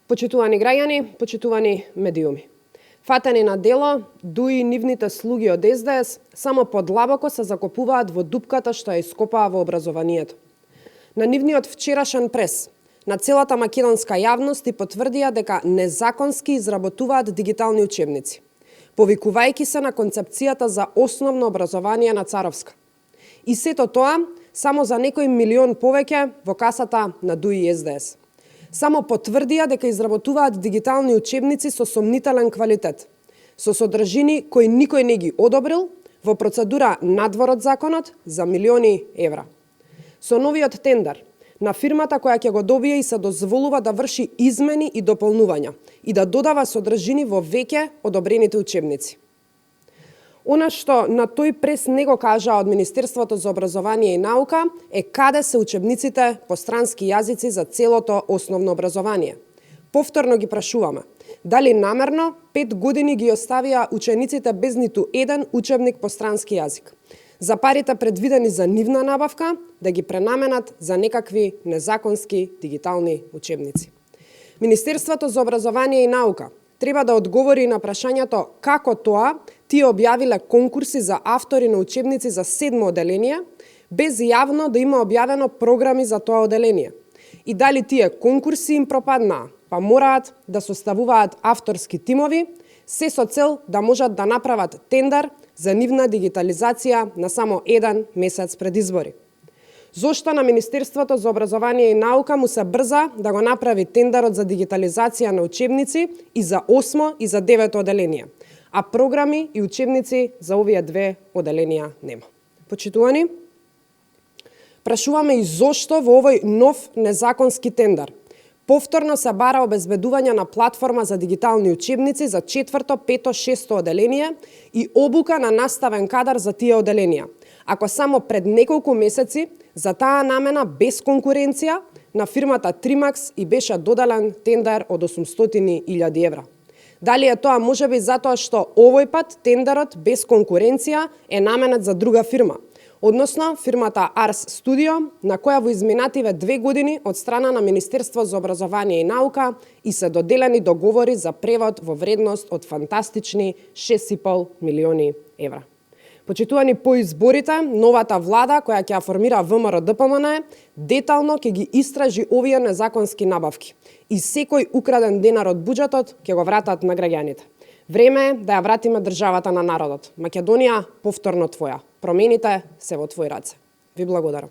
Почитувани граѓани, почитувани медиуми. Фатени на дело, дуи нивните слуги од СДС само подлабоко се закопуваат во дупката што ја ископаа во образованието. На нивниот вчерашен прес, на целата македонска јавност и потврдија дека незаконски изработуваат дигитални учебници, повикувајќи се на концепцијата за основно образование на Царовска. И сето тоа само за некој милион повеќе во касата на дуи СДС. Само потврдија дека изработуваат дигитални учебници со сомнителен квалитет, со содржини кои никој не ги одобрил, во процедура надвор од законот за милиони евра. Со новиот тендер на фирмата која ќе го добие и се дозволува да врши измени и дополнувања и да додава содржини во веќе одобрените учебници. Она што на тој прес не го кажа од Министерството за образование и наука е каде се учебниците по странски јазици за целото основно образование. Повторно ги прашуваме, дали намерно 5 години ги оставија учениците без ниту еден учебник по странски јазик, за парите предвидени за нивна набавка да ги пренаменат за некакви незаконски дигитални учебници. Министерството за образование и наука треба да одговори на прашањето како тоа тие објавиле конкурси за автори на учебници за 7 оделение, без јавно да има објавено програми за тоа оделение. И дали тие конкурси им пропаднаа, па мораат да составуваат авторски тимови, се со цел да можат да направат тендер за нивна дигитализација на само 1 месец пред избори. Зошто на Министерството за образование и наука му се брза да го направи тендерот за дигитализација на учебници и за 8 и за 9 оделение, а програми и учебници за овие 2 оделенија нема? Почитувани, прашуваме и зошто во овој нов незаконски тендер повторно се бара обезбедување на платформа за дигитални учебници за 4, 5, 6 оделение и обука на наставен кадар за тие оделенија, ако само пред неколку месеци за таа намена без конкуренција на фирмата Тримакс и беше доделен тендер од 800.000 евра. Дали е тоа можеби затоа што овој пат тендерот без конкуренција е наменет за друга фирма, односно фирмата Арс Студио, на која во изминативе 2 години од страна на Министерство за образование и наука и се доделени договори за превод во вредност од фантастични 6,5 милиони евра. Почитувани, по изборите, новата влада која ќе формира ВМРО-ДПМН детално ќе ги истражи овие незаконски набавки и секој украден денар од буџетот ќе го вратат на граѓаните. Време е да ја вратиме државата на народот. Македонија повторно твоја. Промените се во твои раце. Ви благодарам.